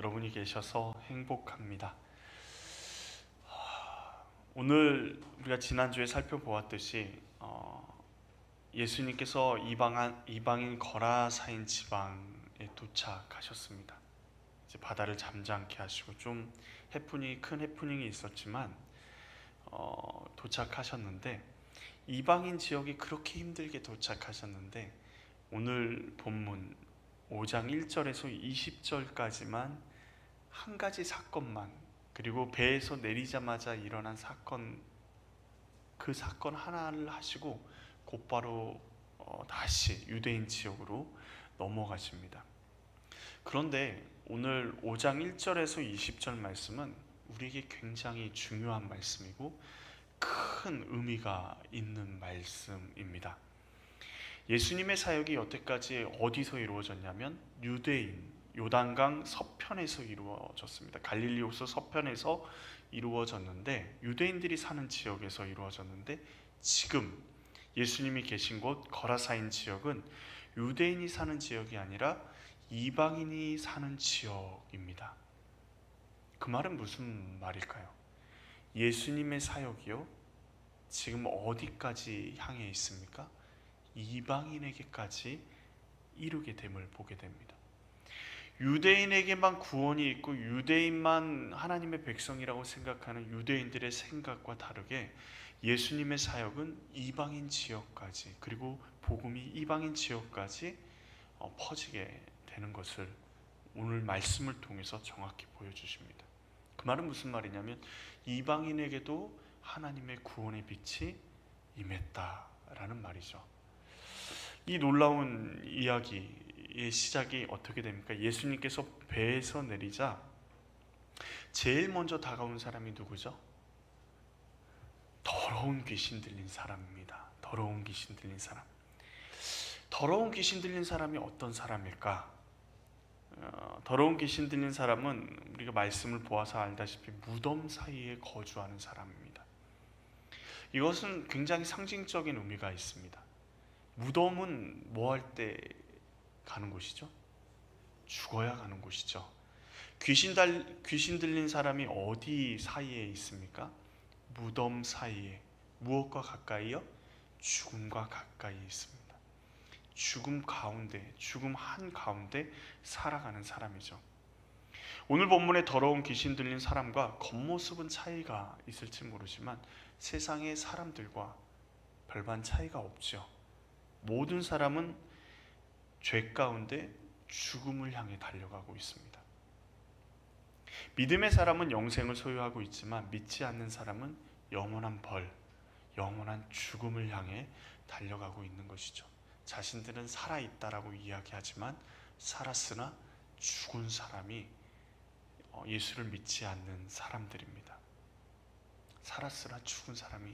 여러분이 계셔서 행복합니다. 오늘 우리가 지난주에 살펴보았듯이 예수님께서 이방인 거라사인 지방에 도착하셨습니다. 이제 바다를 잠잠케 하시고 좀 큰 해프닝이 있었지만 도착하셨는데, 이방인 지역이 그렇게 힘들게 도착하셨는데 오늘 본문 5장 1절에서 20절까지만 한 가지 사건만, 그리고 배에서 내리자마자 일어난 사건, 그 사건 하나를 하시고 곧바로 다시 유대인 지역으로 넘어가십니다. 그런데 오늘 5장 1절에서 20절 말씀은 우리에게 굉장히 중요한 말씀이고 큰 의미가 있는 말씀입니다. 예수님의 사역이 여태까지 어디서 이루어졌냐면 유대인 요단강 서편에서 이루어졌습니다. 갈릴리 호수 서편에서 이루어졌는데, 유대인들이 사는 지역에서 이루어졌는데, 지금 예수님이 계신 곳 거라사인 지역은 유대인이 사는 지역이 아니라 이방인이 사는 지역입니다. 그 말은 무슨 말일까요? 예수님의 사역이요, 지금 어디까지 향해 있습니까? 이방인에게까지 이르게 됨을 보게 됩니다. 유대인에게만 구원이 있고 유대인만 하나님의 백성이라고 생각하는 유대인들의 생각과 다르게 예수님의 사역은 이방인 지역까지, 그리고 복음이 이방인 지역까지 퍼지게 되는 것을 오늘 말씀을 통해서 정확히 보여주십니다. 그 말은 무슨 말이냐면 이방인에게도 하나님의 구원의 빛이 임했다라는 말이죠. 이 놀라운 이야기의 시작이 어떻게 됩니까? 예수님께서 배에서 내리자 제일 먼저 다가온 사람이 누구죠? 더러운 귀신 들린 사람입니다. 더러운 귀신 들린 사람. 더러운 귀신 들린 사람이 어떤 사람일까? 더러운 귀신 들린 사람은 우리가 말씀을 보아서 알다시피 무덤 사이에 거주하는 사람입니다. 이것은 굉장히 상징적인 의미가 있습니다. 무덤은 뭐 할 때 가는 곳이죠? 죽어야 가는 곳이죠. 귀신 들린 사람이 어디 사이에 있습니까? 무덤 사이에. 무엇과 가까이요? 죽음과 가까이 있습니다. 죽음 가운데, 죽음 한가운데 살아가는 사람이죠. 오늘 본문의 더러운 귀신 들린 사람과 겉모습은 차이가 있을지 모르지만 세상의 사람들과 별반 차이가 없죠. 모든 사람은 죄 가운데 죽음을 향해 달려가고 있습니다. 믿음의 사람은 영생을 소유하고 있지만 믿지 않는 사람은 영원한 벌, 영원한 죽음을 향해 달려가고 있는 것이죠. 자신들은 살아있다라고 이야기하지만 살았으나 죽은 사람이 예수를 믿지 않는 사람들입니다. 살았으나 죽은 사람이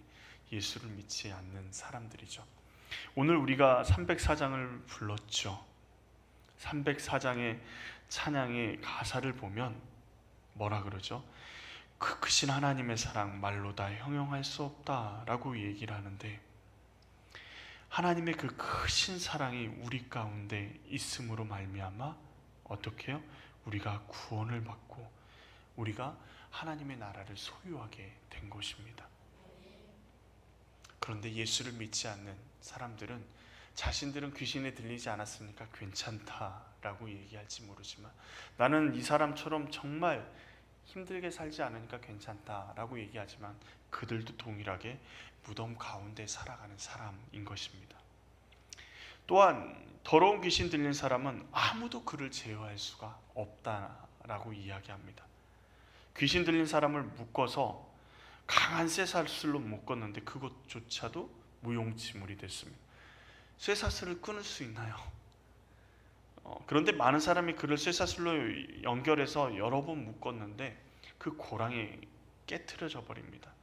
예수를 믿지 않는 사람들이죠. 오늘 우리가 304장을 불렀죠. 304장의 찬양의 가사를 보면 뭐라 그러죠? 그 크신 하나님의 사랑 말로 다 형용할 수 없다라고 얘기를 하는데, 하나님의 그 크신 사랑이 우리 가운데 있음으로 말미암아 어떻게 해요? 우리가 구원을 받고 우리가 하나님의 나라를 소유하게 된 것입니다. 그런데 예수를 믿지 않는 사람들은 자신들은 귀신에 들리지 않았으니까 괜찮다라고 얘기할지 모르지만, 나는 이 사람처럼 정말 힘들게 살지 않으니까 괜찮다라고 얘기하지만 그들도 동일하게 무덤 가운데 살아가는 사람인 것입니다. 또한 더러운 귀신 들린 사람은 아무도 그를 제어할 수가 없다라고 이야기합니다. 귀신 들린 사람을 묶어서 강한 쇠사슬로 묶었는데 그것조차도 무용지물이 됐습니다. 쇠사슬을 끊을 수 있나요? 그런데 많은 사람이 그를 쇠사슬로 연결해서 여러 번 묶었는데 그 고랑이 깨트려져 버립니다.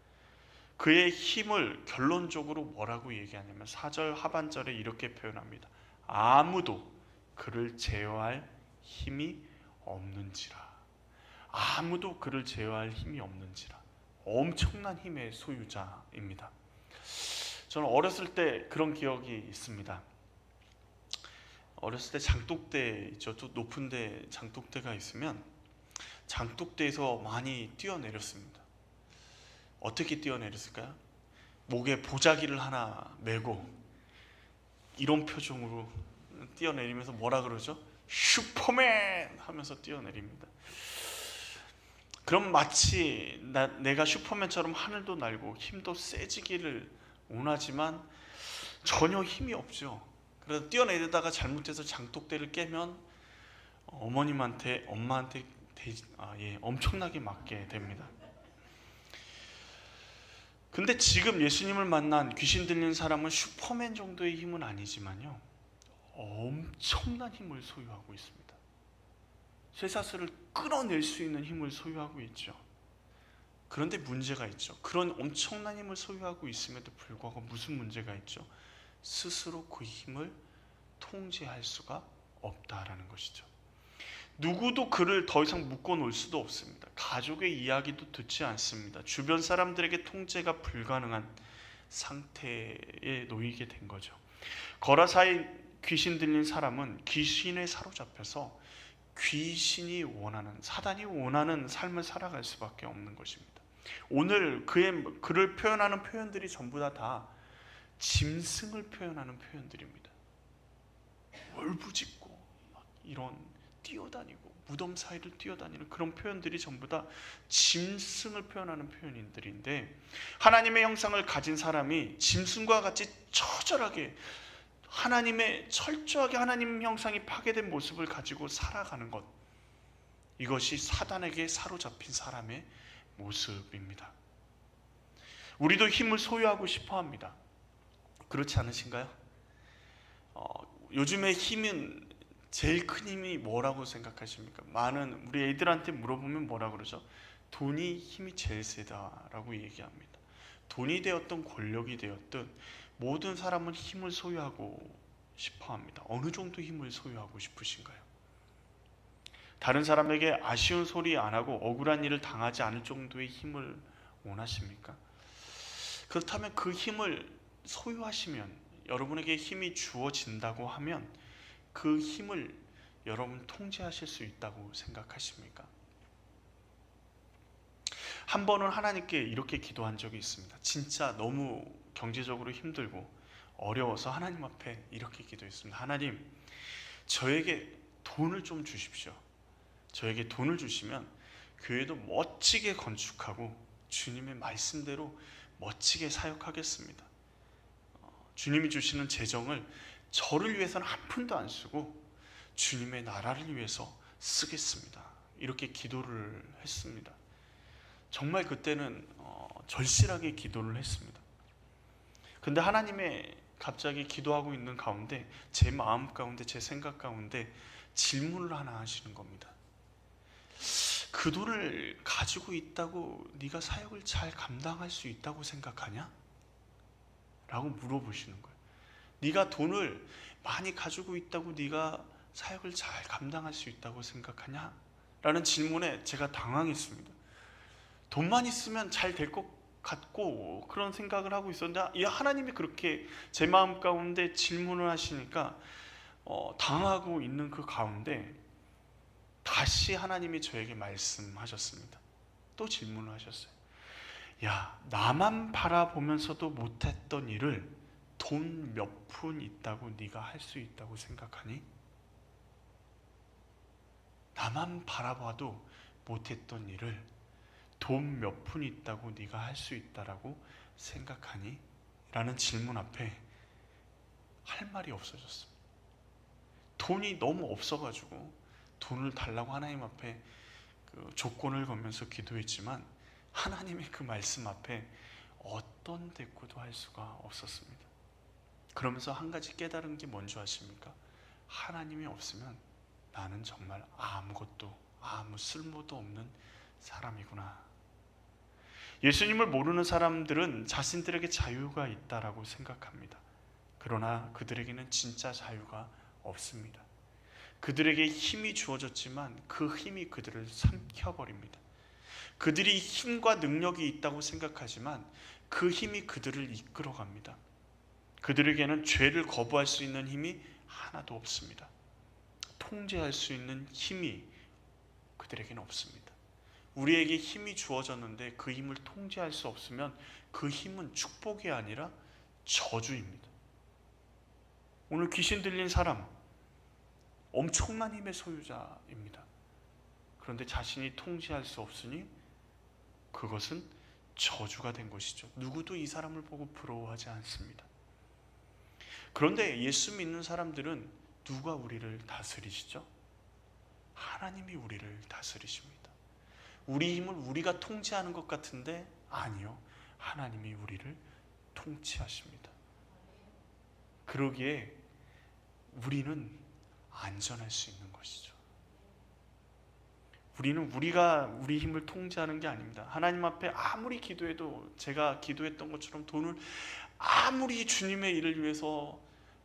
그의 힘을 결론적으로 뭐라고 얘기하냐면 4절 하반절에 이렇게 표현합니다. 아무도 그를 제어할 힘이 없는지라. 아무도 그를 제어할 힘이 없는지라. 엄청난 힘의 소유자입니다. 저는 어렸을 때 그런 기억이 있습니다. 어렸을 때 장독대 있죠. 또 높은데 장독대가 있으면 장독대에서 많이 뛰어내렸습니다. 어떻게 뛰어내렸을까요? 목에 보자기를 하나 메고 이런 표정으로 뛰어내리면서 뭐라 그러죠? 슈퍼맨 하면서 뛰어내립니다. 그럼 마치 내가 슈퍼맨처럼 하늘도 날고 힘도 세지기를 원하지만 전혀 힘이 없죠. 그래서 뛰어내리다가 잘못해서 장독대를 깨면 엄마한테 엄청나게 맞게 됩니다. 근데 지금 예수님을 만난 귀신 들린 사람은 슈퍼맨 정도의 힘은 아니지만요, 엄청난 힘을 소유하고 있습니다. 쇠사슬을 끌어낼 수 있는 힘을 소유하고 있죠. 그런데 문제가 있죠. 그런 엄청난 힘을 소유하고 있음에도 불구하고 무슨 문제가 있죠? 스스로 그 힘을 통제할 수가 없다라는 것이죠. 누구도 그를 더 이상 묶어놓을 수도 없습니다. 가족의 이야기도 듣지 않습니다. 주변 사람들에게 통제가 불가능한 상태에 놓이게 된 거죠. 거라사의 귀신 들린 사람은 귀신에 사로잡혀서 사단이 원하는 삶을 살아갈 수밖에 없는 것입니다. 오늘 그를 표현하는 표현들이 전부 다 짐승을 표현하는 표현들입니다. 울부짖고 막 이런 뛰어다니고 무덤 사이를 뛰어다니는 그런 표현들이 전부 다 짐승을 표현하는 표현들인데, 하나님의 형상을 가진 사람이 짐승과 같이 철저하게 철저하게 하나님 형상이 파괴된 모습을 가지고 살아가는 것, 이것이 사단에게 사로잡힌 사람의 모습입니다. 우리도 힘을 소유하고 싶어 합니다. 그렇지 않으신가요? 요즘의 힘은 제일 큰 힘이 뭐라고 생각하십니까? 많은 우리 애들한테 물어보면 뭐라 그러죠? 돈이 힘이 제일 세다라고 얘기합니다. 돈이 되었든 권력이 되었든 모든 사람은 힘을 소유하고 싶어 합니다. 어느 정도 힘을 소유하고 싶으신가요? 다른 사람에게 아쉬운 소리 안 하고 억울한 일을 당하지 않을 정도의 힘을 원하십니까? 그렇다면 그 힘을 소유하시면, 여러분에게 힘이 주어진다고 하면 그 힘을 여러분 통제하실 수 있다고 생각하십니까? 한 번은 하나님께 이렇게 기도한 적이 있습니다. 진짜 너무 경제적으로 힘들고 어려워서 하나님 앞에 이렇게 기도했습니다. 하나님, 저에게 돈을 좀 주십시오. 저에게 돈을 주시면 교회도 멋지게 건축하고 주님의 말씀대로 멋지게 사역하겠습니다. 주님이 주시는 재정을 저를 위해서는 한 푼도 안 쓰고 주님의 나라를 위해서 쓰겠습니다. 이렇게 기도를 했습니다. 정말 그때는 절실하게 기도를 했습니다. 근데 하나님의 갑자기 기도하고 있는 가운데 제 마음 가운데, 제 생각 가운데 질문을 하나 하시는 겁니다. 그 돈을 가지고 있다고 네가 사역을 잘 감당할 수 있다고 생각하냐? 라고 물어보시는 거예요. 네가 돈을 많이 가지고 있다고 네가 사역을 잘 감당할 수 있다고 생각하냐? 라는 질문에 제가 당황했습니다. 돈만 있으면 잘 될 것 같고 그런 생각을 하고 있었는데, 하나님이 그렇게 제 마음 가운데 질문을 하시니까 당하고 있는 그 가운데 다시 하나님이 저에게 말씀하셨습니다. 또 질문을 하셨어요. 야, 나만 바라보면서도 못했던 일을 돈 몇 푼 있다고 네가 할 수 있다고 생각하니? 나만 바라봐도 못했던 일을 돈 몇 푼 있다고 네가 할 수 있다라고 생각하니? 라는 질문 앞에 할 말이 없어졌습니다. 돈이 너무 없어가지고 돈을 달라고 하나님 앞에 그 조건을 걸면서 기도했지만 하나님의 그 말씀 앞에 어떤 대꾸도 할 수가 없었습니다. 그러면서 한 가지 깨달은 게 뭔지 아십니까? 하나님이 없으면 나는 정말 아무것도, 아무 쓸모도 없는 사람이구나. 예수님을 모르는 사람들은 자신들에게 자유가 있다라고 생각합니다. 그러나 그들에게는 진짜 자유가 없습니다. 그들에게 힘이 주어졌지만 그 힘이 그들을 삼켜버립니다. 그들이 힘과 능력이 있다고 생각하지만 그 힘이 그들을 이끌어갑니다. 그들에게는 죄를 거부할 수 있는 힘이 하나도 없습니다. 통제할 수 있는 힘이 그들에게는 없습니다. 우리에게 힘이 주어졌는데 그 힘을 통제할 수 없으면 그 힘은 축복이 아니라 저주입니다. 오늘 귀신 들린 사람 엄청난 힘의 소유자입니다. 그런데 자신이 통제할 수 없으니 그것은 저주가 된 것이죠. 누구도 이 사람을 보고 부러워하지 않습니다. 그런데 예수 믿는 사람들은 누가 우리를 다스리시죠? 하나님이 우리를 다스리십니다. 우리 힘을 우리가 통제하는 것 같은데 아니요. 하나님이 우리를 통치하십니다. 그러기에 우리는 안전할 수 있는 것이죠. 우리는 우리 힘을 통제하는 게 아닙니다. 하나님 앞에 아무리 기도해도 제가 기도했던 것처럼 돈을 아무리 주님의 일을 위해서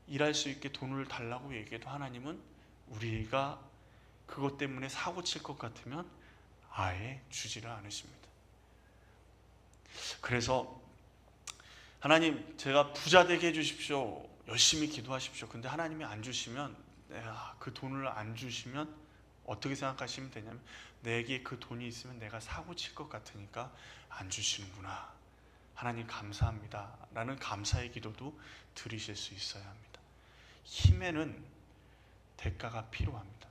일할 수 있게 돈을 달라고 얘기해도 하나님은 우리가 그것 때문에 사고 칠 것 같으면 아예 주지를 않으십니다. 그래서 하나님 제가 부자 되게 해주십시오. 열심히 기도하십시오. 근데 하나님이 안 주시면 그 돈을 안 주시면 어떻게 생각하시면 되냐면 내게 그 돈이 있으면 내가 사고 칠 것 같으니까 안 주시는구나. 하나님 감사합니다. 라는 감사의 기도도 드리실 수 있어야 합니다. 힘에는 대가가 필요합니다.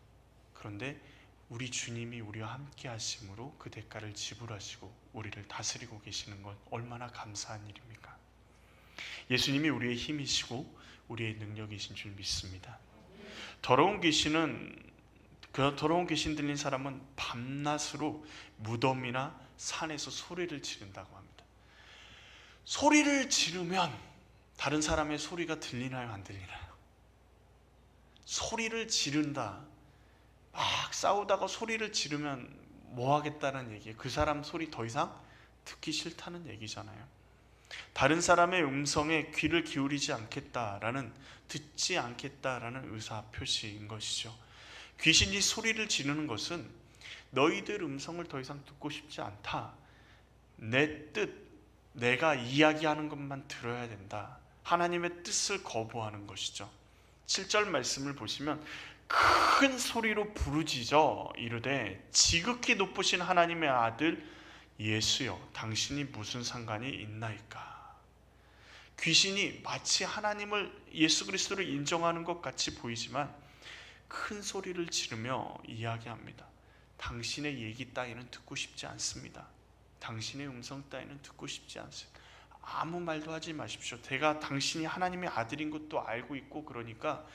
그런데 우리 주님이 우리와 함께 하심으로 그 대가를 지불하시고 우리를 다스리고 계시는 건 얼마나 감사한 일입니까? 예수님이 우리의 힘이시고 우리의 능력이신 줄 믿습니다. 더러운 귀신 들린 사람은 밤낮으로 무덤이나 산에서 소리를 지른다고 합니다. 소리를 지르면 다른 사람의 소리가 들리나요, 안 들리나요? 소리를 지른다. 막 싸우다가 소리를 지르면 뭐 하겠다는 얘기예요. 그 사람 소리 더 이상 듣기 싫다는 얘기잖아요. 다른 사람의 음성에 귀를 기울이지 않겠다라는, 듣지 않겠다라는 의사 표시인 것이죠. 귀신이 소리를 지르는 것은 너희들 음성을 더 이상 듣고 싶지 않다. 내 뜻, 내가 이야기하는 것만 들어야 된다. 하나님의 뜻을 거부하는 것이죠. 7절 말씀을 보시면 큰 소리로 부르짖어 이르되 지극히 높으신 하나님의 아들 예수여 당신이 무슨 상관이 있나이까. 귀신이 마치 하나님을, 예수 그리스도를 인정하는 것 같이 보이지만 큰 소리를 지르며 이야기합니다. 당신의 얘기 따위는 듣고 싶지 않습니다. 당신의 음성 따위는 듣고 싶지 않습니다. 아무 말도 하지 마십시오. 제가 당신이 하나님의 아들인 것도 알고 있고, 그러니까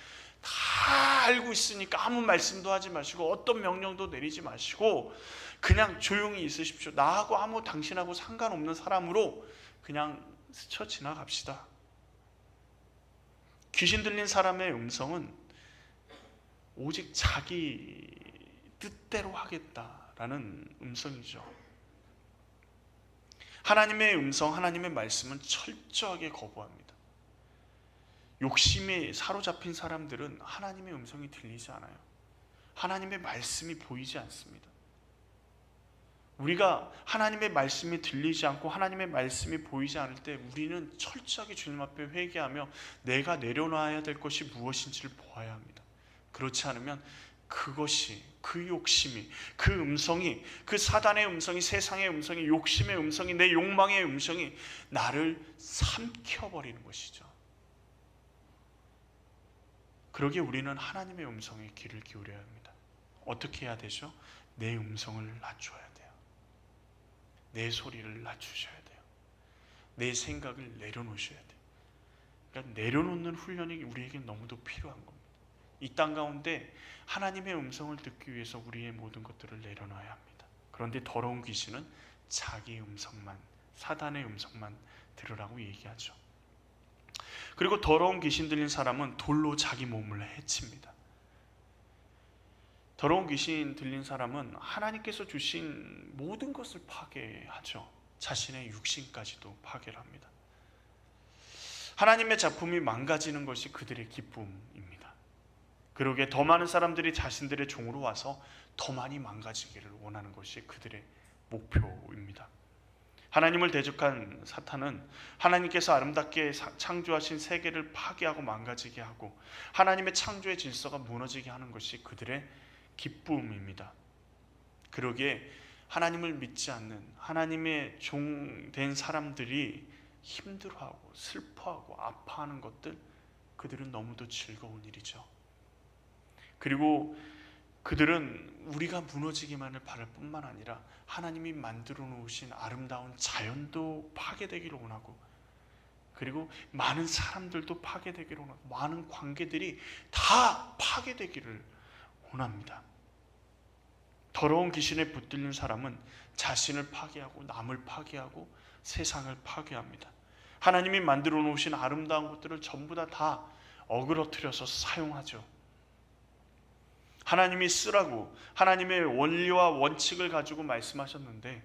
다 알고 있으니까 아무 말씀도 하지 마시고 어떤 명령도 내리지 마시고 그냥 조용히 있으십시오. 나하고 당신하고 상관없는 사람으로 그냥 스쳐 지나갑시다. 귀신 들린 사람의 음성은 오직 자기 뜻대로 하겠다라는 음성이죠. 하나님의 음성, 하나님의 말씀은 철저하게 거부합니다. 욕심에 사로잡힌 사람들은 하나님의 음성이 들리지 않아요. 하나님의 말씀이 보이지 않습니다. 우리가 하나님의 말씀이 들리지 않고 하나님의 말씀이 보이지 않을 때 우리는 철저하게 주님 앞에 회개하며 내가 내려놔야 될 것이 무엇인지를 보아야 합니다. 그렇지 않으면 그것이, 그 욕심이, 그 음성이, 그 사단의 음성이, 세상의 음성이, 욕심의 음성이, 내 욕망의 음성이 나를 삼켜버리는 것이죠. 그러기에 우리는 하나님의 음성에 귀를 기울여야 합니다. 어떻게 해야 되죠? 내 음성을 낮춰야 돼요. 내 소리를 낮추셔야 돼요. 내 생각을 내려놓으셔야 돼요. 그러니까 내려놓는 훈련이 우리에게 너무도 필요한 겁니다. 이 땅 가운데 하나님의 음성을 듣기 위해서 우리의 모든 것들을 내려놔야 합니다. 그런데 더러운 귀신은 자기 음성만, 사단의 음성만 들으라고 얘기하죠. 그리고 더러운 귀신 들린 사람은 돌로 자기 몸을 해칩니다. 더러운 귀신 들린 사람은 하나님께서 주신 모든 것을 파괴하죠. 자신의 육신까지도 파괴를 합니다. 하나님의 작품이 망가지는 것이 그들의 기쁨입니다. 그러기에 더 많은 사람들이 자신들의 종으로 와서 더 많이 망가지기를 원하는 것이 그들의 목표입니다. 하나님을 대적한 사탄은 하나님께서 아름답게 창조하신 세계를 파괴하고 망가지게 하고 하나님의 창조의 질서가 무너지게 하는 것이 그들의 기쁨입니다. 그러기에 하나님을 믿지 않는 하나님의 종 된 사람들이 힘들어하고 슬퍼하고 아파하는 것들, 그들은 너무도 즐거운 일이죠. 그리고 그들은 우리가 무너지기만을 바랄 뿐만 아니라 하나님이 만들어 놓으신 아름다운 자연도 파괴되기를 원하고, 그리고 많은 사람들도 파괴되기를 원하고, 많은 관계들이 다 파괴되기를 원합니다. 더러운 귀신에 붙들린 사람은 자신을 파괴하고 남을 파괴하고 세상을 파괴합니다. 하나님이 만들어 놓으신 아름다운 것들을 전부 다 어그러뜨려서 사용하죠. 하나님이 쓰라고 하나님의 원리와 원칙을 가지고 말씀하셨는데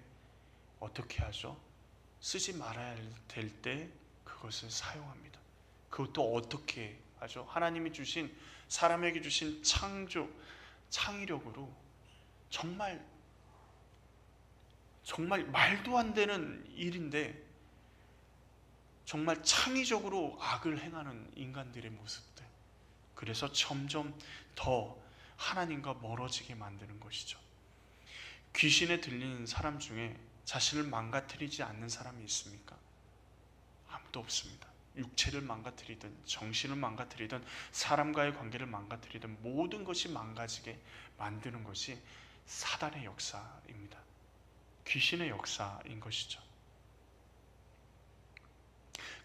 어떻게 하죠? 쓰지 말아야 될 때 그것을 사용합니다. 그것도 어떻게 하죠? 하나님이 주신, 사람에게 주신 창의력으로 정말 말도 안 되는 일인데 정말 창의적으로 악을 행하는 인간들의 모습들, 그래서 점점 더 하나님과 멀어지게 만드는 것이죠. 귀신에 들린 사람 중에 자신을 망가뜨리지 않는 사람이 있습니까? 아무도 없습니다. 육체를 망가뜨리든 정신을 망가뜨리든 사람과의 관계를 망가뜨리든 모든 것이 망가지게 만드는 것이 사단의 역사입니다. 귀신의 역사인 것이죠.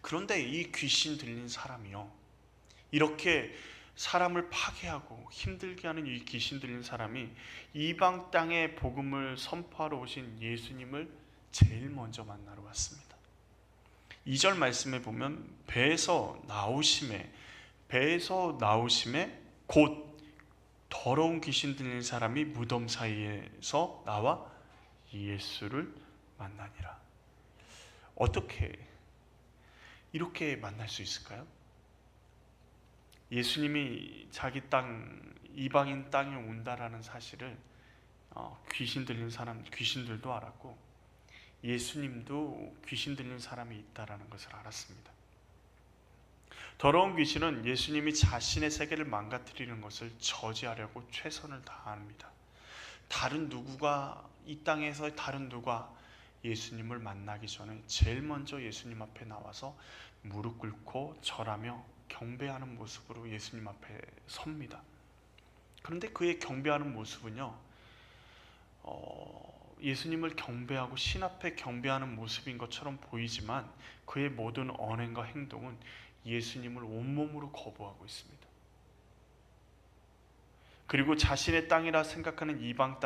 그런데 이 귀신 들린 사람이요, 이렇게 사람을 파괴하고 힘들게 하는 이 귀신 들린 사람이 이방 땅에 복음을 선포하러 오신 예수님을 제일 먼저 만나러 왔습니다. 2절 말씀에 보면 배에서 나오심에 곧 더러운 귀신 들린 사람이 무덤 사이에서 나와 예수를 만나니라. 어떻게 이렇게 만날 수 있을까요? 예수님이 자기 땅, 이방인 땅에 온다라는 사실을 귀신 들린 사람, 귀신들도 알았고 예수님도 귀신 들린 사람이 있다라는 것을 알았습니다. 더러운 귀신은 예수님이 자신의 세계를 망가뜨리는 것을 저지하려고 최선을 다합니다. 이 땅에서 다른 누가 예수님을 만나기 전에 제일 먼저 예수님 앞에 나와서 무릎 꿇고 절하며 경배하는 모습으로 예수님 앞에 섭니다. 그런데 그의 경배하는 모습은요, 예수님을 경배하고 신 앞에 경배하는 모습인 것처럼 보이지만 그의 모든 언행과 행동은 예수님을 온몸으로 거부하고 있습니다. 그리고 자신의 땅이라 생각하는 이방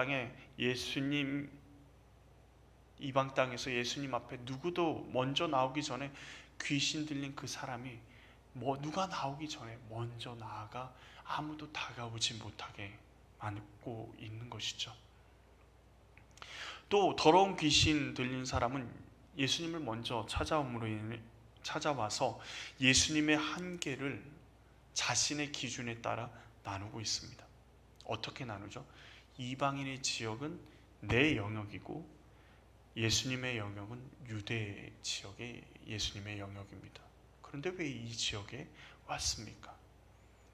땅에서 예수님 앞에 누구도 먼저 나오기 전에 귀신 들린 그 사람이 누가 나오기 전에 먼저 나아가 아무도 다가오지 못하게 막고 있는 것이죠. 또 더러운 귀신 들린 사람은 예수님을 먼저 찾아와서 예수님의 한계를 자신의 기준에 따라 나누고 있습니다. 어떻게 나누죠? 이방인의 지역은 내 영역이고 예수님의 영역은 유대 지역의 예수님의 영역입니다. 그런데 왜 이 지역에 왔습니까?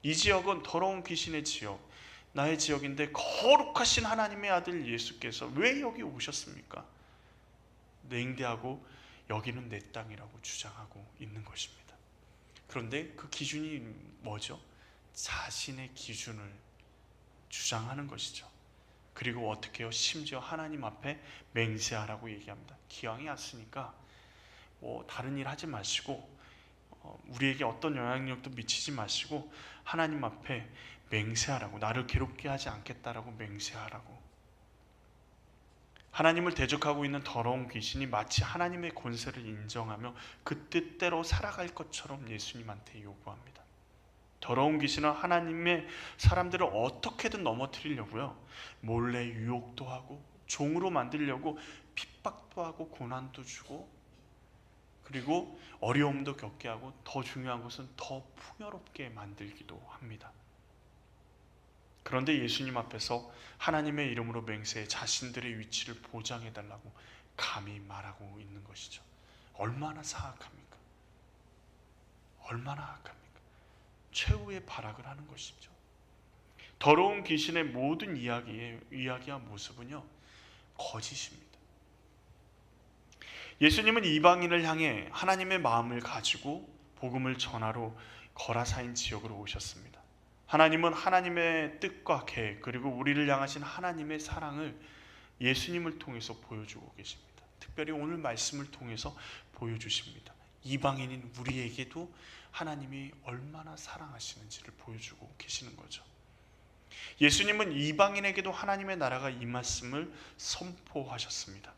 이 지역은 더러운 귀신의 지역, 나의 지역인데 거룩하신 하나님의 아들 예수께서 왜 여기 오셨습니까? 냉대하고 여기는 내 땅이라고 주장하고 있는 것입니다. 그런데 그 기준이 뭐죠? 자신의 기준을 주장하는 것이죠. 그리고 어떻게 해요? 심지어 하나님 앞에 맹세하라고 얘기합니다. 기왕이 왔으니까 다른 일 하지 마시고 우리에게 어떤 영향력도 미치지 마시고 하나님 앞에 맹세하라고, 나를 괴롭게 하지 않겠다라고 맹세하라고. 하나님을 대적하고 있는 더러운 귀신이 마치 하나님의 권세를 인정하며 그 뜻대로 살아갈 것처럼 예수님한테 요구합니다. 더러운 귀신은 하나님의 사람들을 어떻게든 넘어뜨리려고요, 몰래 유혹도 하고 종으로 만들려고 핍박도 하고 고난도 주고 그리고 어려움도 겪게 하고 더 중요한 것은 더 풍요롭게 만들기도 합니다. 그런데 예수님 앞에서 하나님의 이름으로 맹세해 자신들의 위치를 보장해달라고 감히 말하고 있는 것이죠. 얼마나 사악합니까? 얼마나 악합니까? 최후의 발악을 하는 것이죠. 더러운 귀신의 모든 이야기와 모습은요, 거짓입니다. 예수님은 이방인을 향해 하나님의 마음을 가지고 복음을 전하러 거라사인 지역으로 오셨습니다. 하나님은 하나님의 뜻과 계획, 그리고 우리를 향하신 하나님의 사랑을 예수님을 통해서 보여주고 계십니다. 특별히 오늘 말씀을 통해서 보여주십니다. 이방인인 우리에게도 하나님이 얼마나 사랑하시는지를 보여주고 계시는 거죠. 예수님은 이방인에게도 하나님의 나라가 임했음을 선포하셨습니다.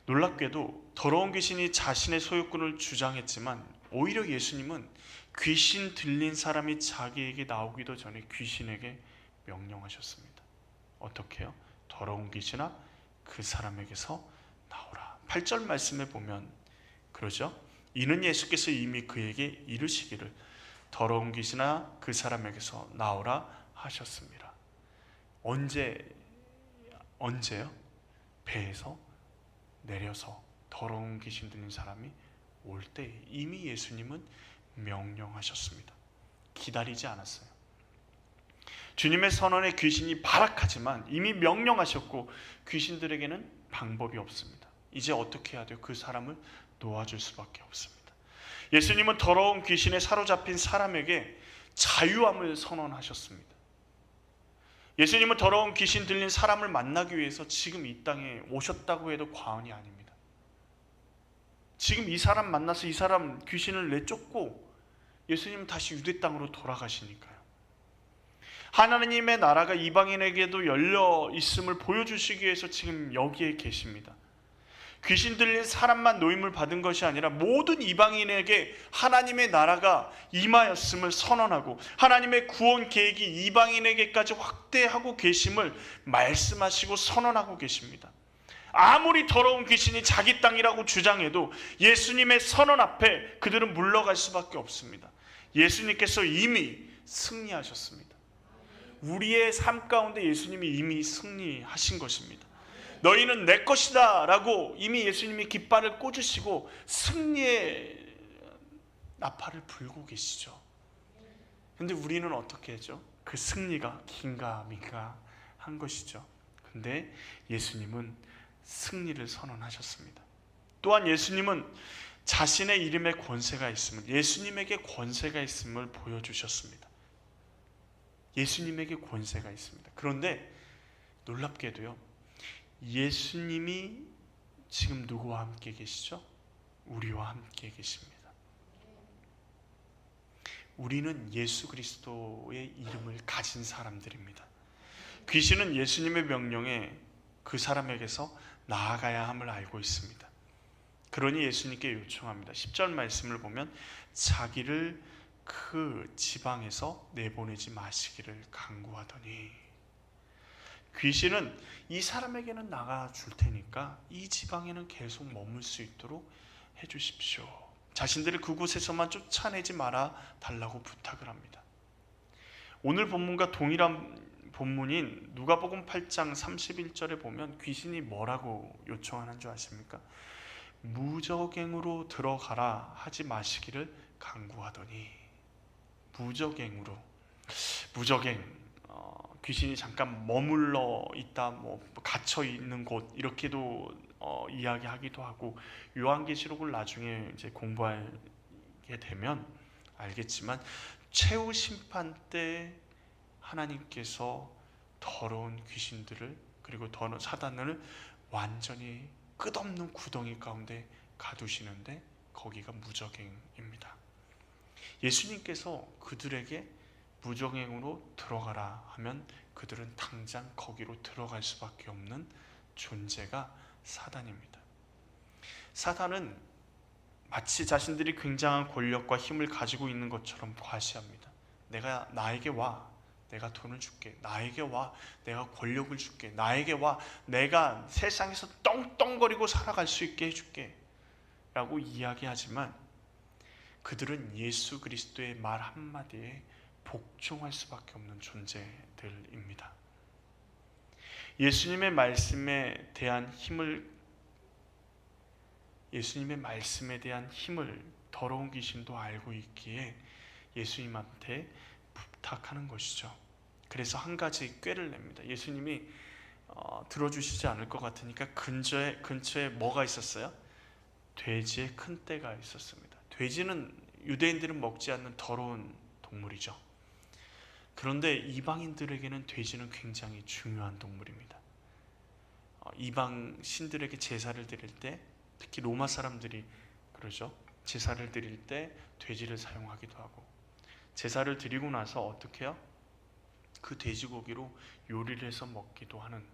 놀랍게도 더러운 귀신이 자신의 소유권을 주장했지만 오히려 예수님은 귀신 들린 사람이 자기에게 나오기도 전에 귀신에게 명령하셨습니다. 어떻게 해요? 더러운 귀신아 그 사람에게서 나오라. 8절 말씀에 보면 그러죠. 이는 예수께서 이미 그에게 이르시기를 더러운 귀신아 그 사람에게서 나오라 하셨습니다. 언제요? 배에서 내려서 더러운 귀신 들린 사람이 올 때 이미 예수님은 명령하셨습니다. 기다리지 않았어요. 주님의 선언에 귀신이 발악하지만 이미 명령하셨고 귀신들에게는 방법이 없습니다. 이제 어떻게 해야 돼요? 그 사람을 놓아줄 수밖에 없습니다. 예수님은 더러운 귀신에 사로잡힌 사람에게 자유함을 선언하셨습니다. 예수님은 더러운 귀신 들린 사람을 만나기 위해서 지금 이 땅에 오셨다고 해도 과언이 아닙니다. 지금 이 사람 만나서 이 사람 귀신을 내쫓고 예수님은 다시 유대 땅으로 돌아가시니까요. 하나님의 나라가 이방인에게도 열려 있음을 보여주시기 위해서 지금 여기에 계십니다. 귀신 들린 사람만 노임을 받은 것이 아니라 모든 이방인에게 하나님의 나라가 임하였음을 선언하고 하나님의 구원 계획이 이방인에게까지 확대하고 계심을 말씀하시고 선언하고 계십니다. 아무리 더러운 귀신이 자기 땅이라고 주장해도 예수님의 선언 앞에 그들은 물러갈 수밖에 없습니다. 예수님께서 이미 승리하셨습니다. 우리의 삶 가운데 예수님이 이미 승리하신 것입니다. 너희는 내 것이다 라고 이미 예수님이 깃발을 꽂으시고 승리의 나팔을 불고 계시죠. 그런데 우리는 어떻게 하죠? 그 승리가 긴가민가 한 것이죠. 근데 예수님은 승리를 선언하셨습니다. 또한 예수님은 자신의 이름에 권세가 있음을, 예수님에게 권세가 있음을 보여주셨습니다. 예수님에게 권세가 있습니다. 그런데 놀랍게도요, 예수님이 지금 누구와 함께 계시죠? 우리와 함께 계십니다. 우리는 예수 그리스도의 이름을 가진 사람들입니다. 귀신은 예수님의 명령에 그 사람에게서 나아가야 함을 알고 있습니다. 그러니 예수님께 요청합니다. 10절 말씀을 보면 자기를 그 지방에서 내보내지 마시기를 간구하더니, 귀신은 이 사람에게는 나가줄 테니까 이 지방에는 계속 머물 수 있도록 해주십시오. 자신들을 그곳에서만 쫓아내지 말아 달라고 부탁을 합니다. 오늘 본문과 동일한 본문인 누가복음 8장 31절에 보면 귀신이 뭐라고 요청하는 줄 아십니까? 무저갱으로 들어가라 하지 마시기를 간구하더니, 무저갱으로, 무저갱, 귀신이 잠깐 머물러 있다, 갇혀 있는 곳 이렇게도 이야기하기도 하고, 요한계시록을 나중에 이제 공부하게 되면 알겠지만 최후 심판 때 하나님께서 더러운 귀신들을, 그리고 더러운 사단을 완전히 끝없는 구덩이 가운데 가두시는데 거기가 무저갱입니다. 예수님께서 그들에게 무저갱으로 들어가라 하면 그들은 당장 거기로 들어갈 수밖에 없는 존재가 사단입니다. 사단은 마치 자신들이 굉장한 권력과 힘을 가지고 있는 것처럼 과시합니다. 나에게 와, 내가 돈을 줄게. 나에게 와, 내가 권력을 줄게. 나에게 와, 내가 세상에서 떵떵거리고 살아갈 수 있게 해줄게 라고 이야기하지만 그들은 예수 그리스도의 말 한마디에 복종할 수밖에 없는 존재들입니다. 예수님의 말씀에 대한 힘을 더러운 귀신도 알고 있기에 예수님한테 부탁하는 것이죠. 그래서 한 가지 꾀를 냅니다. 예수님이 들어주시지 않을 것 같으니까 근처에 뭐가 있었어요? 돼지의 큰 떼가 있었습니다. 돼지는 유대인들은 먹지 않는 더러운 동물이죠. 그런데 이방인들에게는 돼지는 굉장히 중요한 동물입니다. 이방 신들에게 제사를 드릴 때, 특히 로마 사람들이 그러죠. 제사를 드릴 때 돼지를 사용하기도 하고, 제사를 드리고 나서 어떻게 해요? 그 돼지고기로 요리를 해서 먹기도 하는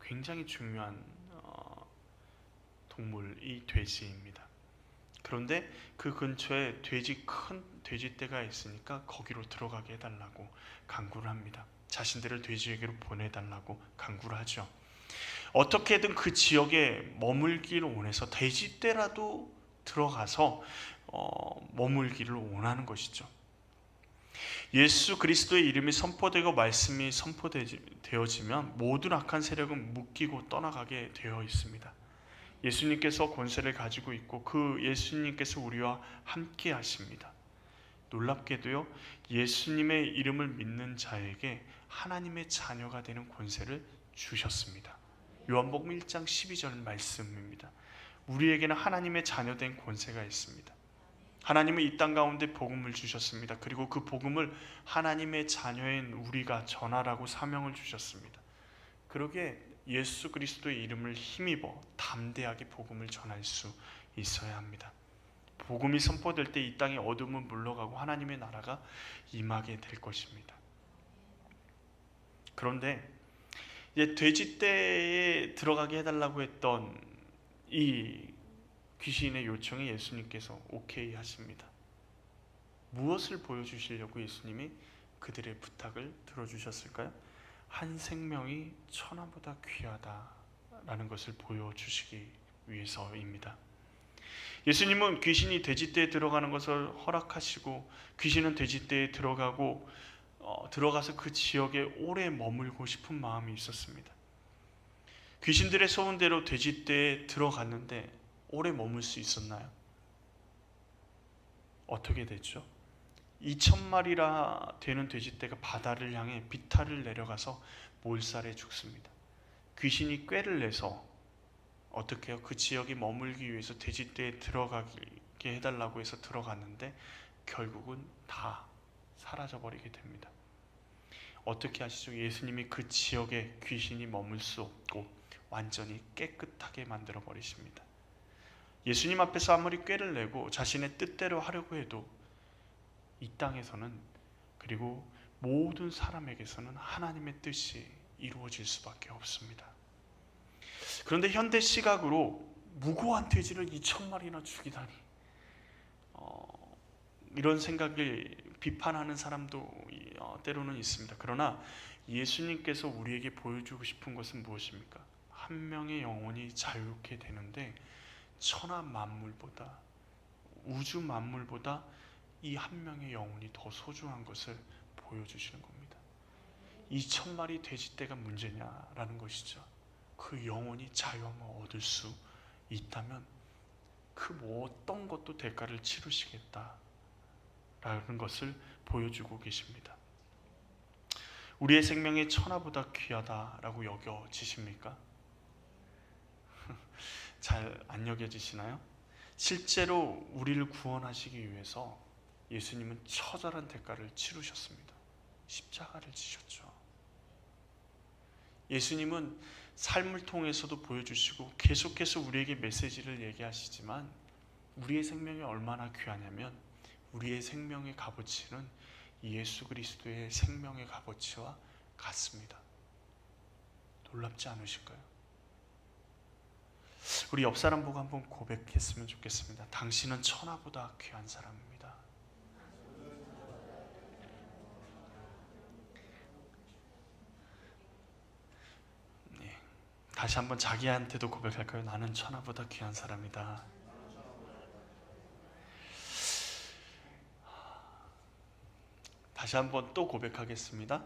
굉장히 중요한 동물이 돼지입니다. 그런데 그 근처에 큰 돼지떼가 있으니까 거기로 들어가게 해달라고 간구를 합니다. 자신들을 돼지에게로 보내달라고 간구를 하죠. 어떻게든 그 지역에 머물기를 원해서 돼지떼라도 들어가서 머물기를 원하는 것이죠. 예수 그리스도의 이름이 선포되고 말씀이 선포되어지면 모든 악한 세력은 묶이고 떠나가게 되어 있습니다. 예수님께서 권세를 가지고 있고 그 예수님께서 우리와 함께 하십니다. 놀랍게도요, 예수님의 이름을 믿는 자에게 하나님의 자녀가 되는 권세를 주셨습니다. 요한복음 1장 12절 말씀입니다. 우리에게는 하나님의 자녀된 권세가 있습니다. 하나님은 이 땅 가운데 복음을 주셨습니다. 그리고 그 복음을 하나님의 자녀인 우리가 전하라고 사명을 주셨습니다. 그러기에 예수 그리스도의 이름을 힘입어 담대하게 복음을 전할 수 있어야 합니다. 복음이 선포될 때 이 땅의 어둠은 물러가고 하나님의 나라가 임하게 될 것입니다. 그런데 이제 돼지떼에 들어가게 해달라고 했던 이 귀신의 요청에 예수님께서 오케이 하십니다. 무엇을 보여주시려고 예수님이 그들의 부탁을 들어주셨을까요? 한 생명이 천하보다 귀하다라는 것을 보여주시기 위해서입니다. 예수님은 귀신이 돼지떼에 들어가는 것을 허락하시고 귀신은 돼지떼에 들어가서 그 지역에 오래 머물고 싶은 마음이 있었습니다. 귀신들의 소원대로 돼지떼에 들어갔는데 오래 머물 수 있었나요? 어떻게 됐죠? 2,000마리나 되는 돼지떼가 바다를 향해 비탈을 내려가서 몰살해 죽습니다. 귀신이 꾀를 내서 어떻게 해요? 그 지역에 머물기 위해서 돼지떼에 들어가게 해달라고 해서 들어갔는데 결국은 다 사라져버리게 됩니다. 어떻게 하시죠? 예수님이 그 지역에 귀신이 머물 수 없고 완전히 깨끗하게 만들어 버리십니다. 예수님 앞에서 아무리 꾀를 내고 자신의 뜻대로 하려고 해도 이 땅에서는, 그리고 모든 사람에게서는 하나님의 뜻이 이루어질 수밖에 없습니다. 그런데 현대 시각으로 무고한 돼지를 2,000마리나 죽이다니, 이런 생각을 비판하는 사람도 때로는 있습니다. 그러나 예수님께서 우리에게 보여주고 싶은 것은 무엇입니까? 한 명의 영혼이 자유롭게 되는데 천하 만물보다, 우주 만물보다 이 한 명의 영혼이 더 소중한 것을 보여주시는 겁니다. 2,000마리 돼지떼가 문제냐라는 것이죠. 그 영혼이 자유함을 얻을 수 있다면 그 어떤 것도 대가를 치르시겠다라는 것을 보여주고 계십니다. 우리의 생명이 천하보다 귀하다라고 여겨지십니까? 잘 안 여겨지시나요? 실제로 우리를 구원하시기 위해서 예수님은 처절한 대가를 치르셨습니다. 십자가를 지셨죠. 예수님은 삶을 통해서도 보여주시고 계속해서 우리에게 메시지를 얘기하시지만 우리의 생명이 얼마나 귀하냐면 우리의 생명의 값어치는 예수 그리스도의 생명의 값어치와 같습니다. 놀랍지 않으실까요? 우리 옆 사람 보고 한번 고백했으면 좋겠습니다. 당신은 천하보다 귀한 사람입니다. 네. 다시 한번 자기한테도 고백할까요? 나는 천하보다 귀한 사람이다. 다시 한번 또 고백하겠습니다.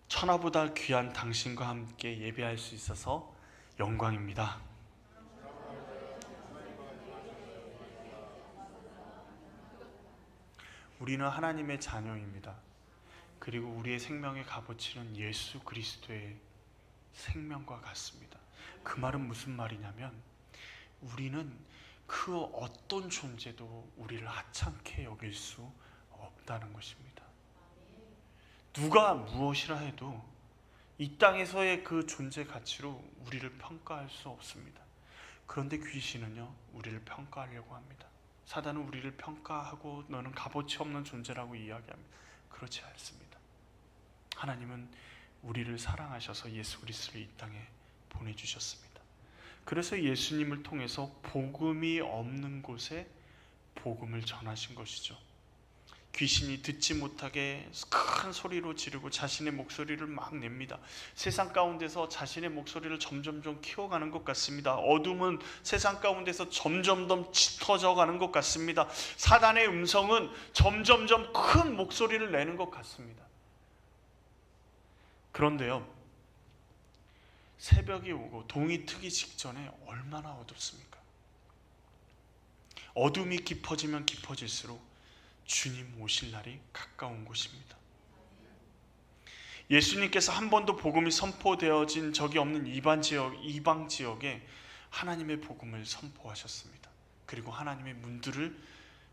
천하보다 귀한 당신과 함께 예배할 수 있어서 영광입니다. 우리는 하나님의 자녀입니다. 그리고 우리의 생명의 값어치는 예수 그리스도의 생명과 같습니다. 그 말은 무슨 말이냐면 우리는 그 어떤 존재도 우리를 하찮게 여길 수 없다는 것입니다. 누가 무엇이라 해도 이 땅에서의 그 존재 가치로 우리를 평가할 수 없습니다. 그런데 귀신은요, 우리를 평가하려고 합니다. 사단은 우리를 평가하고 너는 값어치 없는 존재라고 이야기합니다. 그렇지 않습니다. 하나님은 우리를 사랑하셔서 예수 그리스도를 이 땅에 보내주셨습니다. 그래서 예수님을 통해서 복음이 없는 곳에 복음을 전하신 것이죠. 귀신이 듣지 못하게 큰 소리로 지르고 자신의 목소리를 막 냅니다. 세상 가운데서 자신의 목소리를 점점점 키워가는 것 같습니다. 어둠은 세상 가운데서 점점점 짙어져 가는 것 같습니다. 사단의 음성은 점점점 큰 목소리를 내는 것 같습니다. 그런데요, 새벽이 오고 동이 트기 직전에 얼마나 어둡습니까? 어둠이 깊어지면 깊어질수록 주님 오실 날이 가까운 것입니다. 예수님께서 한 번도 복음이 선포되어진 적이 없는 이방 지역에 하나님의 복음을 선포하셨습니다. 그리고 하나님의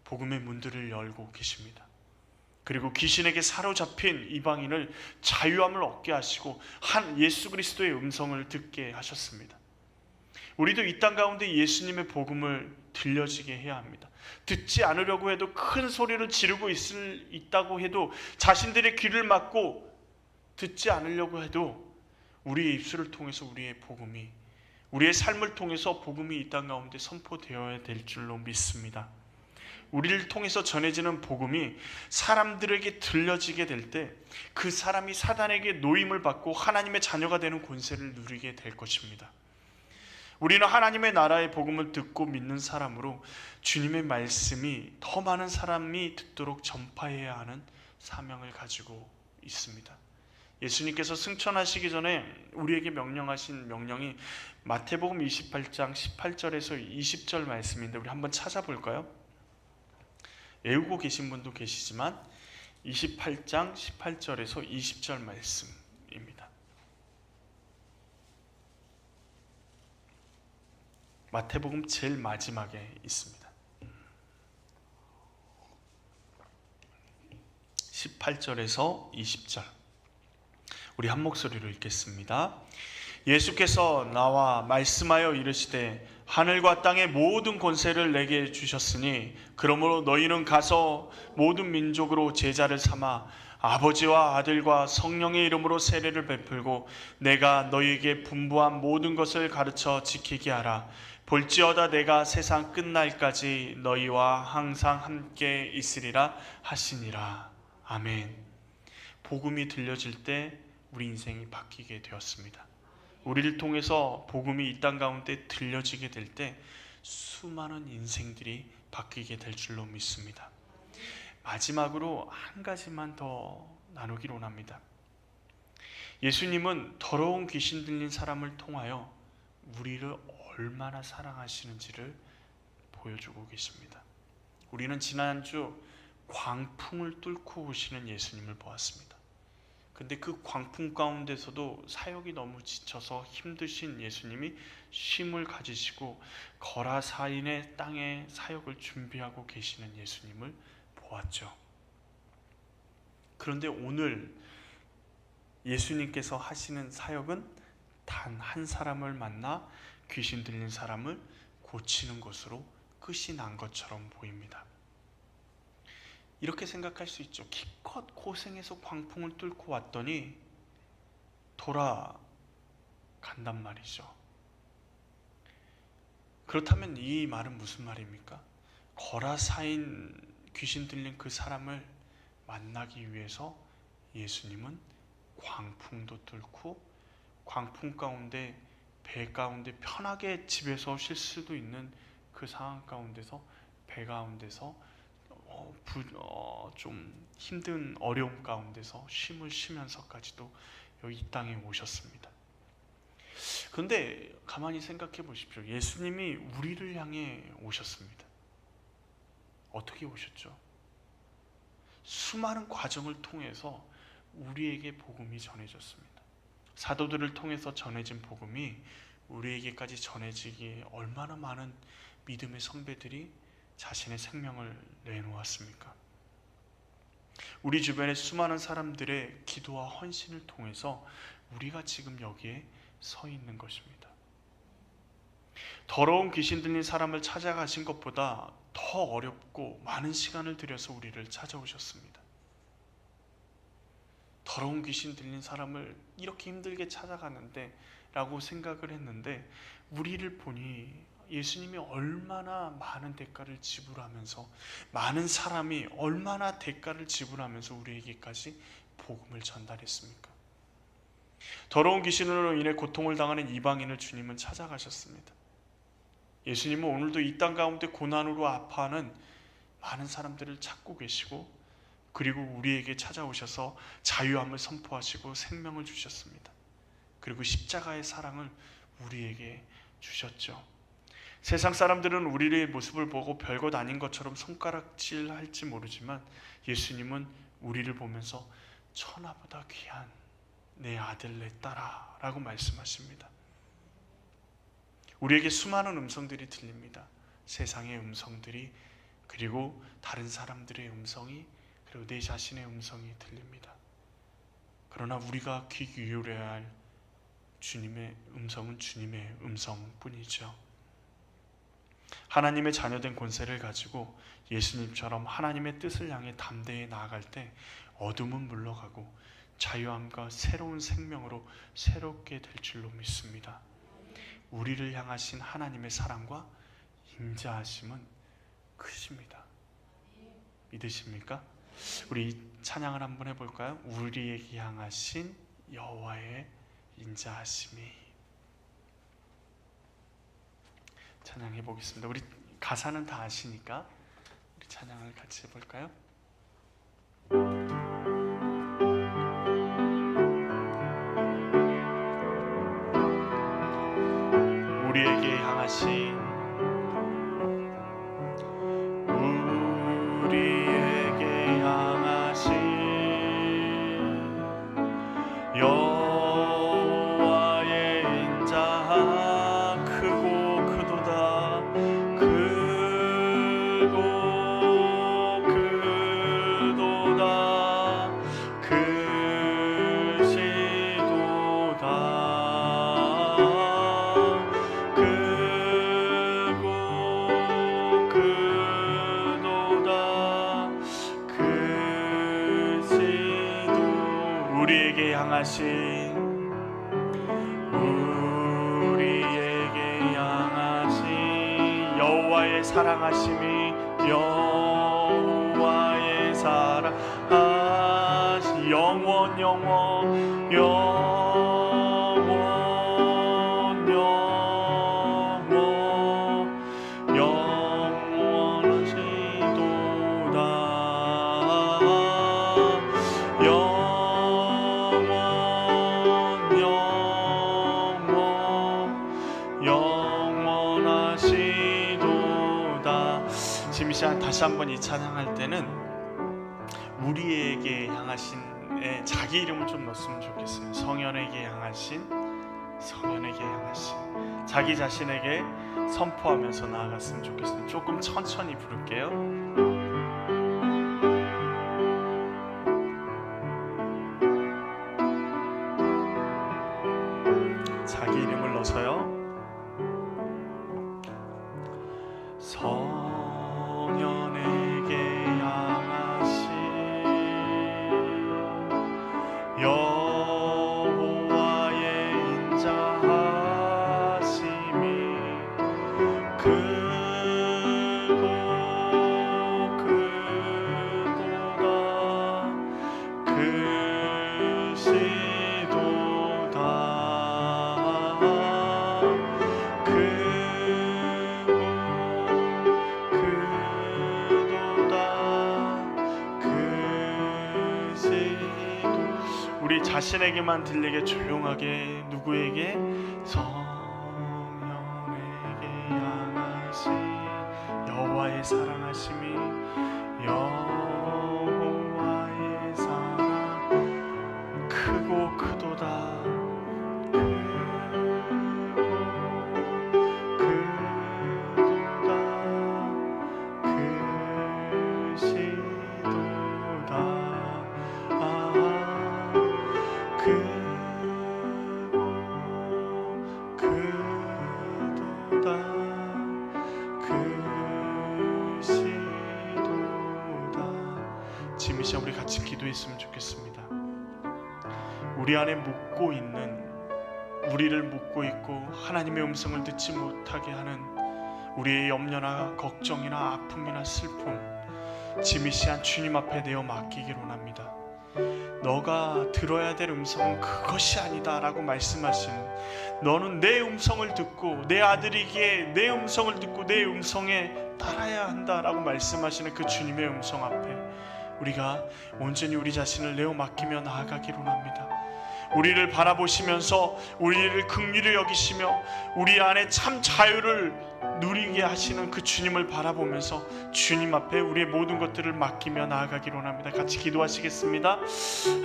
복음의 문들을 열고 계십니다. 그리고 귀신에게 사로잡힌 이방인을 자유함을 얻게 하시고 예수 그리스도의 음성을 듣게 하셨습니다. 우리도 이 땅 가운데 예수님의 복음을 들려지게 해야 합니다. 듣지 않으려고 해도 큰 소리를 지르고 있다고 해도 자신들의 귀를 막고 듣지 않으려고 해도 우리의 입술을 통해서 우리의 삶을 통해서 복음이 이 땅 가운데 선포되어야 될 줄로 믿습니다. 우리를 통해서 전해지는 복음이 사람들에게 들려지게 될 때 그 사람이 사단에게 노임을 받고 하나님의 자녀가 되는 권세를 누리게 될 것입니다. 우리는 하나님의 나라의 복음을 듣고 믿는 사람으로 주님의 말씀이 더 많은 사람이 듣도록 전파해야 하는 사명을 가지고 있습니다. 예수님께서 승천하시기 전에 우리에게 명령하신 명령이 마태복음 28장 18절에서 20절 말씀인데 우리 한번 찾아볼까요? 외우고 계신 분도 계시지만 28장 18절에서 20절 말씀입니다. 마태복음 제일 마지막에 있습니다. 18절에서 20절 우리 한 목소리로 읽겠습니다. 예수께서 나와 말씀하여 이르시되 하늘과 땅의 모든 권세를 내게 주셨으니 그러므로 너희는 가서 모든 민족으로 제자를 삼아 아버지와 아들과 성령의 이름으로 세례를 베풀고 내가 너희에게 분부한 모든 것을 가르쳐 지키게 하라. 볼지어다 내가 세상 끝날까지 너희와 항상 함께 있으리라 하시니라. 아멘. 복음이 들려질 때 우리 인생이 바뀌게 되었습니다. 우리를 통해서 복음이 이 땅 가운데 들려지게 될 때 수많은 인생들이 바뀌게 될 줄로 믿습니다. 마지막으로 한 가지만 더 나누기로 합니다. 예수님은 더러운 귀신 들린 사람을 통하여 우리를 얼마나 사랑하시는지를 보여주고 계십니다. 우리는 지난주 광풍을 뚫고 오시는 예수님을 보았습니다. 근데 그 광풍 가운데서도 사역이 너무 지쳐서 힘드신 예수님이 쉼을 가지시고 거라사인의 땅에 사역을 준비하고 계시는 예수님을 보았죠. 그런데 오늘 예수님께서 하시는 사역은 단 한 사람을 만나 귀신 들린 사람을 고치는 것으로 끝이 난 것처럼 보입니다. 이렇게 생각할 수 있죠. 기껏 고생해서 광풍을 뚫고 왔더니 돌아간단 말이죠. 그렇다면 이 말은 무슨 말입니까? 거라사인 귀신 들린 그 사람을 만나기 위해서 예수님은 광풍도 뚫고 광풍 가운데 배 가운데 편하게 집에서 쉴 수도 있는 그 상황 가운데서 배 가운데서 좀 힘든 어려움 가운데서 쉼을 쉬면서까지도 여기 이 땅에 오셨습니다. 그런데 가만히 생각해 보십시오. 예수님이 우리를 향해 오셨습니다. 어떻게 오셨죠? 수많은 과정을 통해서 우리에게 복음이 전해졌습니다. 사도들을 통해서 전해진 복음이 우리에게까지 전해지기에 얼마나 많은 믿음의 선배들이 자신의 생명을 내놓았습니까? 우리 주변의 수많은 사람들의 기도와 헌신을 통해서 우리가 지금 여기에 서 있는 것입니다. 더러운 귀신 들린 사람을 찾아가신 것보다 더 어렵고 많은 시간을 들여서 우리를 찾아오셨습니다. 더러운 귀신 들린 사람을 이렇게 힘들게 찾아가는데 라고 생각을 했는데, 우리를 보니 예수님이 얼마나 많은 대가를 지불하면서, 많은 사람이 얼마나 대가를 지불하면서 우리에게까지 복음을 전달했습니까? 더러운 귀신으로 인해 고통을 당하는 이방인을 주님은 찾아가셨습니다. 예수님은 오늘도 이 땅 가운데 고난으로 아파하는 많은 사람들을 찾고 계시고, 그리고 우리에게 찾아오셔서 자유함을 선포하시고 생명을 주셨습니다. 그리고 십자가의 사랑을 우리에게 주셨죠. 세상 사람들은 우리의 모습을 보고 별것 아닌 것처럼 손가락질할지 모르지만, 예수님은 우리를 보면서 천하보다 귀한 내 아들 내 딸아 라고 말씀하십니다. 우리에게 수많은 음성들이 들립니다. 세상의 음성들이, 그리고 다른 사람들의 음성이, 그리고 내 자신의 음성이 들립니다. 그러나 우리가 귀 기울여야 할 주님의 음성은 주님의 음성뿐이죠. 하나님의 자녀된 권세를 가지고 예수님처럼 하나님의 뜻을 향해 담대히 나아갈 때 어둠은 물러가고 자유함과 새로운 생명으로 새롭게 될 줄로 믿습니다. 우리를 향하신 하나님의 사랑과 인자하심은 크십니다. 믿으십니까? 우리 찬양을 한번 해볼까요? 우리에게 향하신 여호와의 인자하심이. 찬양해 보겠습니다. 우리 가사는 다 아시니까 우리 찬양을 같이 해볼까요? 우리에게 향하신 여호와의 인자 크고 크도다. 크고 크도다. 크시도다. 크고 크도다. 크시도. 우리에게 향하신 여호와의 사랑하심이, 여호와의 사랑하심 영원 영원 영원 영원 영원하시도다. 영원 영원 영원하시도다. 지금 이 시간 다시 한번 이 찬양할 때는 우리에게 향하신 자기 이름을 좀 넣었으면 좋겠어요. 성현에게 향하신, 성현에게 향하신, 자기 자신에게 선포하면서 나아갔으면 좋겠어요. 조금 천천히 부를게요. 자기 이름을 넣어서요. 성현에게 향하신 여호와의 인자하심이 크고 크도다. 크시도다. 우리 자신에게만 들리게 조용하게, 누구에게? 성령에게 향하신 여호와의 사랑하심이, 여호와의 사랑 크고 크도다. 같이 기도했으면 좋겠습니다. 우리 안에 묻고 있는, 우리를 묻고 있고 하나님의 음성을 듣지 못하게 하는 우리의 염려나 걱정이나 아픔이나 슬픔, 지미시한 주님 앞에 내어 맡기기로 합니다. 너가 들어야 될 음성은 그것이 아니다 라고 말씀하시는, 너는 내 음성을 듣고 내 아들이기에 내 음성을 듣고 내 음성에 따라야 한다 라고 말씀하시는 그 주님의 음성 앞에 우리가 온전히 우리 자신을 내어 맡기며 나아가기로 합니다. 우리를 바라보시면서 우리를 긍휼히 여기시며 우리 안에 참 자유를 누리게 하시는 그 주님을 바라보면서 주님 앞에 우리의 모든 것들을 맡기며 나아가기로 합니다. 같이 기도하시겠습니다.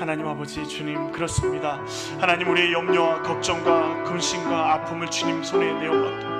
하나님 아버지, 주님, 그렇습니다. 하나님, 우리의 염려와 걱정과 근심과 아픔을 주님 손에 내어맡기고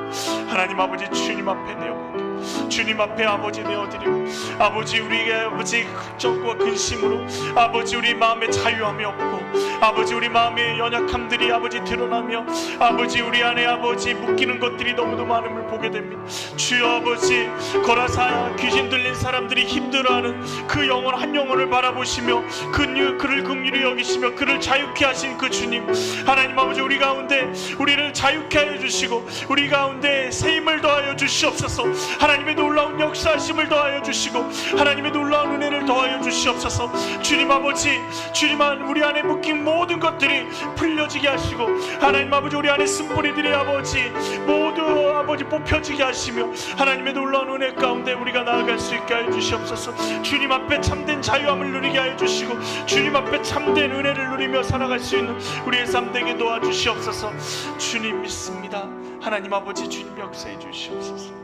하나님 아버지, 주님 앞에 내어맡기고 주님 앞에 아버지 내어드리고, 아버지, 우리에게 아버지 걱정과 근심으로 아버지 우리 마음에 자유함이 없고 아버지 우리 마음의 연약함들이 아버지 드러나며 아버지 우리 안에 아버지 묶이는 것들이 너무도 많음을 보게 됩니다. 주여 아버지, 거라사 귀신 들린 사람들이 힘들어하는 그 영혼 한 영혼을 바라보시며 그를 긍휼히 여기시며 그를 자유케 하신 그 주님, 하나님 아버지, 우리 가운데 우리를 자유케 하여 주시고 우리 가운데 새 힘을 더하여 주시옵소서. 하나님의 놀라운 역사하심을 더하여 주시고 하나님의 놀라운 은혜를 더하여 주시옵소서. 주님 아버지, 주님만 우리 안에 묶인 모든 것들이 풀려지게 하시고 하나님 아버지, 우리 안에 쓴뿌리들이 아버지 모두 아버지 뽑혀지게 하시며 하나님의 놀라운 은혜 가운데 우리가 나아갈 수 있게 하여 주시옵소서. 주님 앞에 참된 자유함을 누리게 하여 주시고 주님 앞에 참된 은혜를 누리며 살아갈 수 있는 우리의 삶 되게 도와주시옵소서. 주님 믿습니다. 하나님 아버지, 주님 역사해 주시옵소서.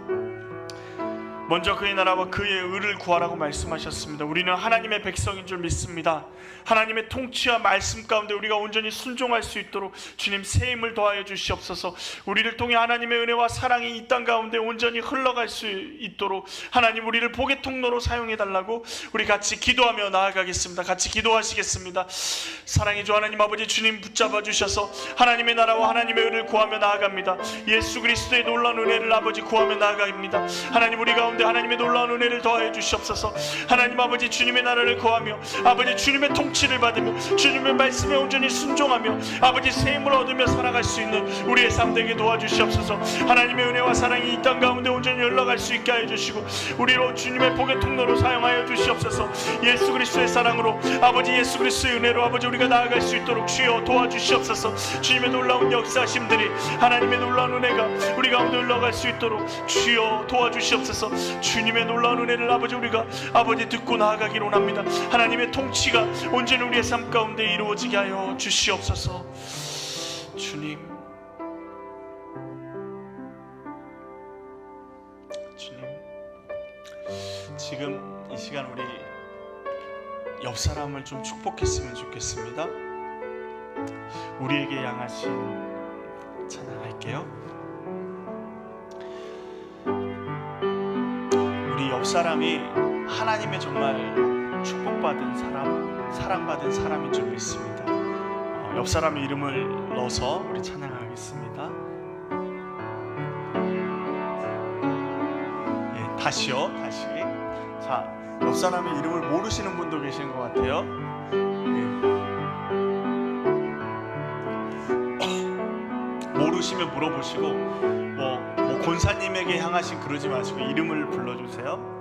먼저 그의 나라와 그의 의를 구하라고 말씀하셨습니다. 우리는 하나님의 백성인 줄 믿습니다. 하나님의 통치와 말씀 가운데 우리가 온전히 순종할 수 있도록 주님 새 힘을 더하여 주시옵소서. 우리를 통해 하나님의 은혜와 사랑이 이 땅 가운데 온전히 흘러갈 수 있도록 하나님, 우리를 복의 통로로 사용해 달라고 우리 같이 기도하며 나아가겠습니다. 같이 기도하시겠습니다. 사랑의 주 하나님 아버지, 주님 붙잡아 주셔서 하나님의 나라와 하나님의 의를 구하며 나아갑니다. 예수 그리스도의 놀라운 은혜를 아버지 구하며 나아갑니다. 하나님, 우리 가운데 하나님의 놀라운 은혜를 더하여 주시옵소서. 하나님 아버지, 주님의 나라를 구하며 아버지 주님의 통치를 받으며 주님의 말씀에 온전히 순종하며 아버지 새 힘을 얻으며 살아갈 수 있는 우리의 삶 되게 도와주시옵소서. 하나님의 은혜와 사랑이 이 땅 가운데 온전히 흘러갈 수 있게 하여 주시고 우리로 주님의 복의 통로로 사용하여 주시옵소서. 예수 그리스도의 사랑으로 아버지, 예수 그리스도의 은혜로 아버지 우리가 나아갈 수 있도록 주여 도와주시옵소서. 주님의 놀라운 역사심들이 하나님의 놀라운 은혜가 우리 가운데 흘러갈 수 있도록 주여 도와주시옵소서. 주님의 놀라운 은혜를 아버지 우리가 아버지 듣고 나아가기로 합니다. 하나님의 통치가 온전히 우리의 삶 가운데 이루어지게 하여 주시옵소서. 주님, 지금 이 시간 우리 옆 사람을 좀 축복했으면 좋겠습니다. 우리에게 향하신 찬양할게요. 우리 옆 사람이 하나님의 정말 축복받은 사람, 사랑받은 사람인 줄 믿습니다. 옆 사람의 이름을 넣어서 우리 찬양하겠습니다. 예, 다시요, 다시. 자, 옆 사람의 이름을 모르시는 분도 계신 것 같아요. 예. 모르시면 물어보시고 뭐 권사님에게 향하신 그러지 마시고 이름을 불러주세요.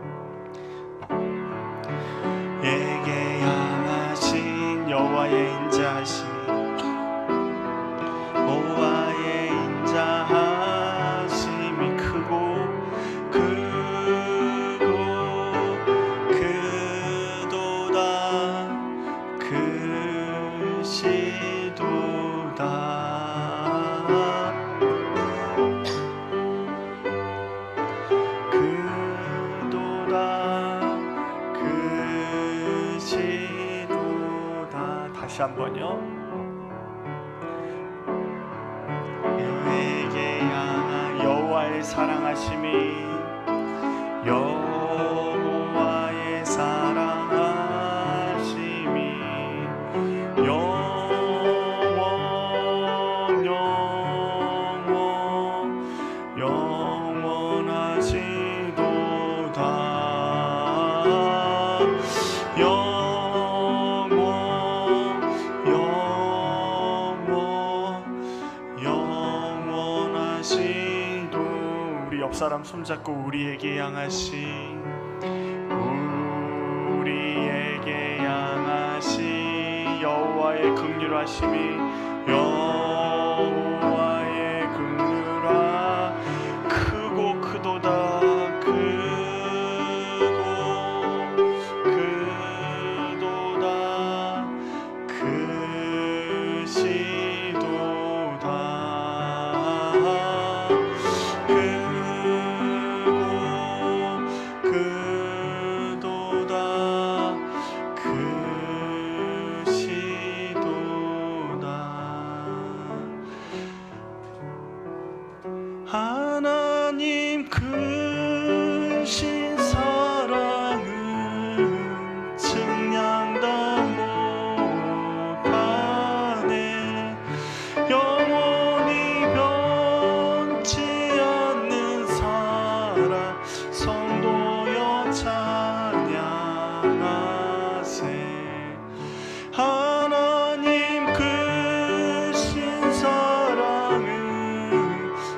에게 향하신 여호와의 인자하심, 여호와의 인자하심이 크고 크도다 크시도다 다시 한번요. 너에게 향한 여호와의 사랑하심이, 여호와의 사랑하심이 영원하시도다. 아버지도 우리 옆 사람 손잡고 우리에게 향하신 여호와의 긍휼하심이 여호와의 긍휼아 크고 크도다 크고 크도다 크시도다 크고 크도다 하나님 크신 사랑은 측량도 못하네 영원히 변치 않는 사랑 성도여 찬양하세 하나님 크신 사랑은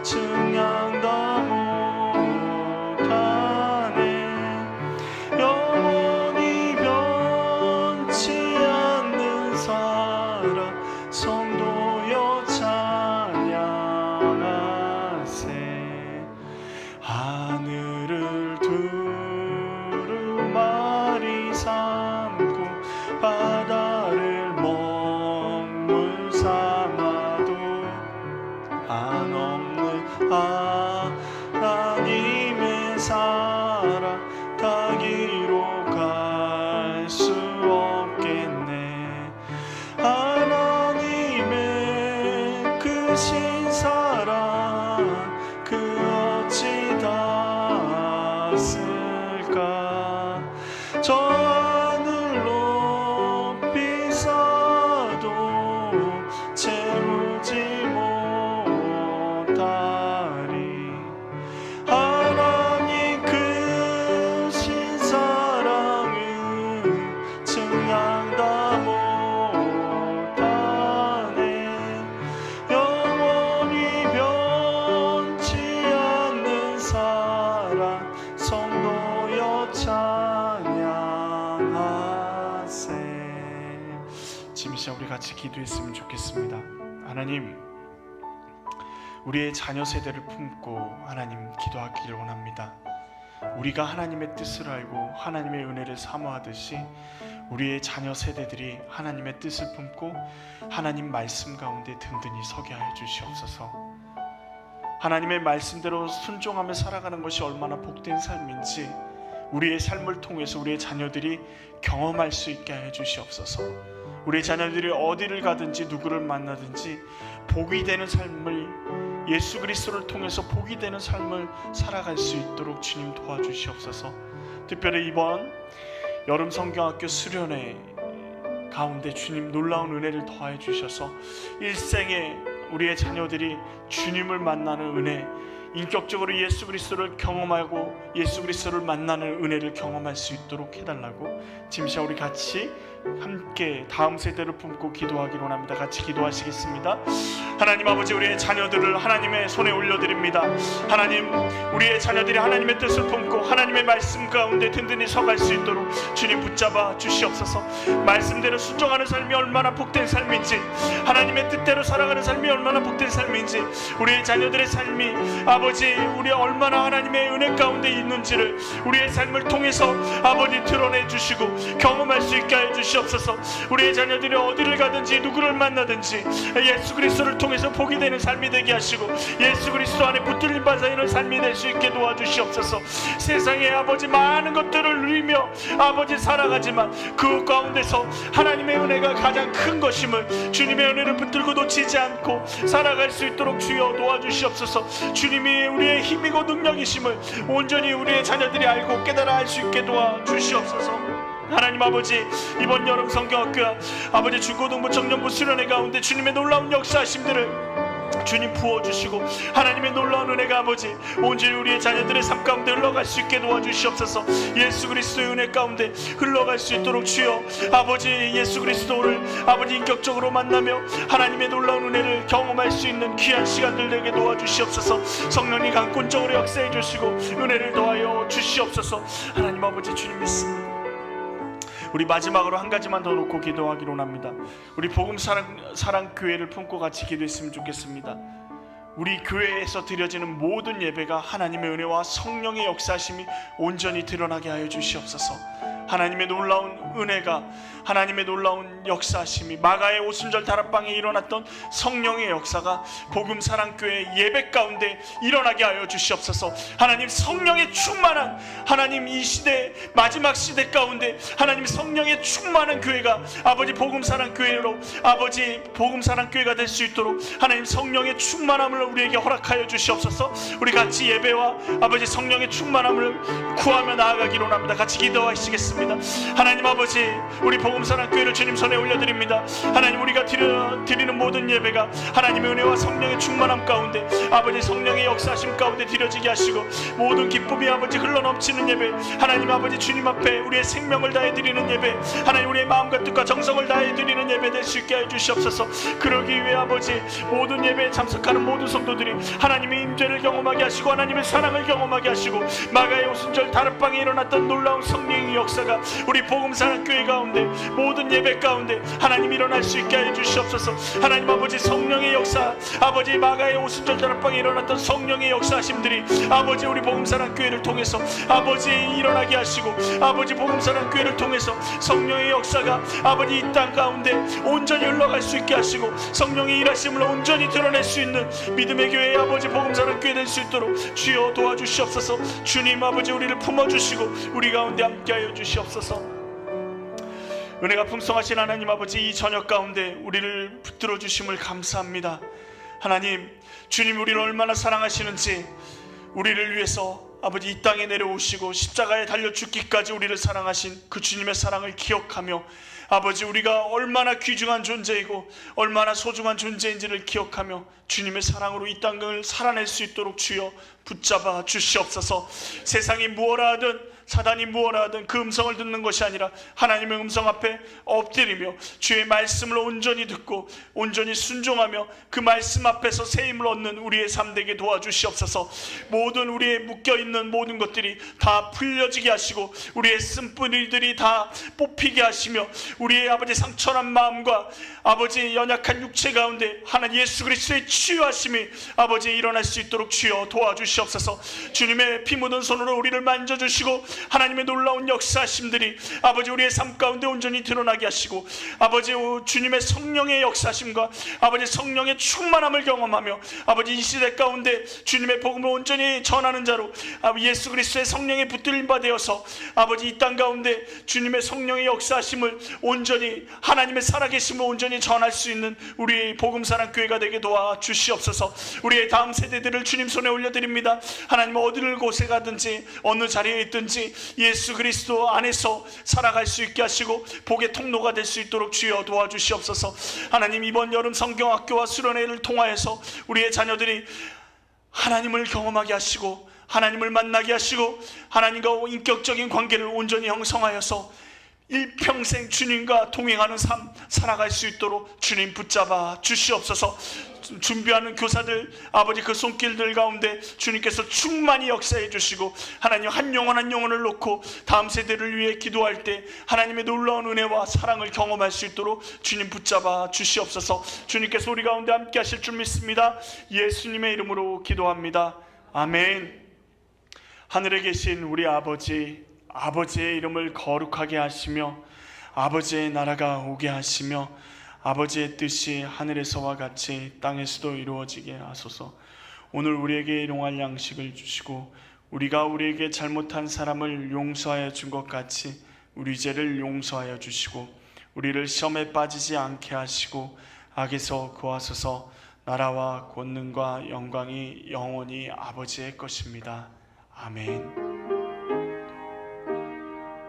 측량도 못하네 영원히 변치 않는 사랑 성도여 찬양하세 하늘을 두루마리 삼고 바다를 먹물 삼아도 한없는 하나님의 사랑 가기로 갈 수 없겠네 하나님의 크신 사랑 그 어찌 닿았을까 저 하늘 높이 쌓아도 채우지 못하리 하나님 크신 사랑은 측량도 못하네 영원히 변치 않는 사랑 성도여 찬양하세 지금 시작 우리 같이 기도했으면 좋겠습니다. 하나님 우리의 자녀 세대를 품고 하나님 기도하기를 원합니다. 우리가 하나님의 뜻을 알고 하나님의 은혜를 사모하듯이 우리의 자녀 세대들이 하나님의 뜻을 품고 하나님 말씀 가운데 든든히 서게 하여 주시옵소서. 하나님의 말씀대로 순종하며 살아가는 것이 얼마나 복된 삶인지 우리의 삶을 통해서 우리의 자녀들이 경험할 수 있게 하여 주시옵소서. 우리의 자녀들이 어디를 가든지 누구를 만나든지 복이 되는 삶을 예수 그리스도를 통해서 복이 되는 삶을 살아갈 수 있도록 주님 도와주시옵소서. 특별히 이번 여름 성경학교 수련회 가운데 주님 놀라운 은혜를 더해 주셔서 일생에 우리의 자녀들이 주님을 만나는 은혜, 인격적으로 예수 그리스도를 경험하고 예수 그리스도를 만나는 은혜를 경험할 수 있도록 해달라고 지금 시간 우리 같이 함께 다음 세대를 품고 기도하기로 합니다. 같이 기도하시겠습니다. 하나님 아버지 우리의 자녀들을 하나님의 손에 올려드립니다. 하나님 우리의 자녀들이 하나님의 뜻을 품고 하나님의 말씀 가운데 든든히 서갈 수 있도록 주님 붙잡아 주시옵소서. 말씀대로 순종하는 삶이 얼마나 복된 삶인지 하나님의 뜻대로 살아가는 삶이 얼마나 복된 삶인지 우리의 자녀들의 삶이 아버지 우리 얼마나 하나님의 은혜 가운데 있는지를 우리의 삶을 통해서 아버지 드러내 주시고 경험할 수 있게 하여 주시옵소서. 우리의 자녀들이 어디를 가든지 누구를 만나든지 예수 그리스도를 통해서 복이 되는 삶이 되게 하시고 예수 그리스도 안에 붙들림 받아 있는 삶이 될 수 있게 도와주시옵소서. 세상에 아버지 많은 것들을 누리며 아버지 살아가지만 그 가운데서 하나님의 은혜가 가장 큰 것임을 주님의 은혜를 붙들고 놓치지 않고 살아갈 수 있도록 주여 도와주시옵소서. 주님이 우리의 힘이고 능력이심을 온전히 우리의 자녀들이 알고 깨달아 알 수 있게 도와주시옵소서. 하나님 아버지 이번 여름 성경학교 아버지 중고등부 청년부 수련회 가운데 주님의 놀라운 역사하심들을 주님 부어주시고 하나님의 놀라운 은혜가 아버지 온전히 우리의 자녀들의 삶 가운데 흘러갈 수 있게 도와주시옵소서. 예수 그리스도의 은혜 가운데 흘러갈 수 있도록 주여 아버지 예수 그리스도를 아버지 인격적으로 만나며 하나님의 놀라운 은혜를 경험할 수 있는 귀한 시간들 되게 도와주시옵소서. 성령님 강권적으로 역사해 주시고 은혜를 더하여 주시옵소서. 하나님 아버지 주님 믿습니다. 우리 마지막으로 한 가지만 더 놓고 기도하기로 합니다. 우리 복음 사랑 교회를 품고 같이 기도했으면 좋겠습니다. 우리 교회에서 드려지는 모든 예배가 하나님의 은혜와 성령의 역사심이 온전히 드러나게 하여 주시옵소서. 하나님의 놀라운 은혜가 하나님의 놀라운 역사심이 마가의 오순절 다락방에 일어났던 성령의 역사가 복음사랑교회 예배 가운데 일어나게 하여 주시옵소서. 하나님 성령의 충만한 하나님 이 시대 마지막 시대 가운데 하나님 성령의 충만한 교회가 아버지 복음사랑교회로 아버지 복음사랑교회가 될 수 있도록 하나님 성령의 충만함을 우리에게 허락하여 주시옵소서. 우리 같이 예배와 아버지 성령의 충만함을 구하며 나아가기로 합니다. 같이 기도하시겠습니다. 하나님 아버지 우리 복음사랑교회를 주님 손에 올려드립니다. 하나님 우리가 드리는 모든 예배가 하나님의 은혜와 성령의 충만함 가운데 아버지 성령의 역사심 가운데 드려지게 하시고 모든 기쁨이 아버지 흘러넘치는 예배 하나님 아버지 주님 앞에 우리의 생명을 다해 드리는 예배 하나님 우리의 마음과 뜻과 정성을 다해 드리는 예배 될 수 있게 해 주시옵소서. 그러기 위해 아버지 모든 예배에 참석하는 모든 성도들이 하나님의 임재를 경험하게 하시고 하나님의 사랑을 경험하게 하시고 마가의 오순절 다락방에 일어났던 놀라운 성령의 역사가 우리 복음사랑교회 가운데 모든 예배 가운데 하나님 일어날 수 있게 해 주시옵소서. 하나님 아버지 성령의 역사 아버지 마가의 오순절 다락방에 일어났던 성령의 역사하심들이 아버지 우리 복음사랑교회를 통해서 아버지 일어나게 하시고 아버지 복음사랑교회를 통해서 성령의 역사가 아버지 이 땅 가운데 온전히 흘러갈 수 있게 하시고 성령의 일하심을 온전히 드러낼 수 있는 믿음의 교회 아버지 복음사랑교회 될 수 있도록 주여 도와주시옵소서. 주님 아버지 우리를 품어주시고 우리 가운데 함께하여 주시옵소서. 은혜가 풍성하신 하나님 아버지 이 저녁 가운데 우리를 붙들어 주심을 감사합니다. 하나님 주님 우리를 얼마나 사랑하시는지 우리를 위해서 아버지 이 땅에 내려오시고 십자가에 달려 죽기까지 우리를 사랑하신 그 주님의 사랑을 기억하며 아버지 우리가 얼마나 귀중한 존재이고 얼마나 소중한 존재인지를 기억하며 주님의 사랑으로 이 땅을 살아낼 수 있도록 주여 붙잡아 주시옵소서. 세상이 무엇라 하든 사단이 무엇라 하든 그 음성을 듣는 것이 아니라 하나님의 음성 앞에 엎드리며 주의 말씀을 온전히 듣고 온전히 순종하며 그 말씀 앞에서 새 힘을 얻는 우리의 삶 되게 도와주시옵소서. 모든 우리의 묶여있는 모든 것들이 다 풀려지게 하시고 우리의 쓴뿌리들이 다 뽑히게 하시며 우리의 아버지 상처난 마음과 아버지 연약한 육체 가운데 하나님 예수 그리스도의 치유하심이 아버지 일어날 수 있도록 주여 도와주시옵소서. 주님의 피 묻은 손으로 우리를 만져주시고 하나님의 놀라운 역사하심들이 아버지 우리의 삶 가운데 온전히 드러나게 하시고 아버지 주님의 성령의 역사하심과 아버지 성령의 충만함을 경험하며 아버지 이 시대 가운데 주님의 복음을 온전히 전하는 자로 예수 그리스도의 성령에 붙들림 바 되어서 아버지 이 땅 가운데 주님의 성령의 역사하심을 온전히 하나님의 살아계심을 온전히 전할 수 있는 우리의 복음사랑교회가 되게 도와주시옵소서. 우리의 다음 세대들을 주님 손에 올려드립니다. 하나님 어디를 곳에 가든지 어느 자리에 있든지 예수 그리스도 안에서 살아갈 수 있게 하시고 복의 통로가 될 수 있도록 주여 도와주시옵소서. 하나님 이번 여름 성경학교와 수련회를 통하여서 우리의 자녀들이 하나님을 경험하게 하시고 하나님을 만나게 하시고 하나님과 인격적인 관계를 온전히 형성하여서 일평생 주님과 동행하는 삶 살아갈 수 있도록 주님 붙잡아 주시옵소서. 준비하는 교사들 아버지 그 손길들 가운데 주님께서 충만히 역사해 주시고 하나님 한 영혼 한 영혼을 놓고 다음 세대를 위해 기도할 때 하나님의 놀라운 은혜와 사랑을 경험할 수 있도록 주님 붙잡아 주시옵소서. 주님께서 우리 가운데 함께 하실 줄 믿습니다. 예수님의 이름으로 기도합니다. 아멘. 하늘에 계신 우리 아버지의 이름을 거룩하게 하시며 아버지의 나라가 오게 하시며 아버지의 뜻이 하늘에서와 같이 땅에서도 이루어지게 하소서. 오늘 우리에게 일용할 양식을 주시고 우리가 우리에게 잘못한 사람을 용서하여 준 것 같이 우리 죄를 용서하여 주시고 우리를 시험에 빠지지 않게 하시고 악에서 구하소서. 나라와 권능과 영광이 영원히 아버지의 것입니다. 아멘.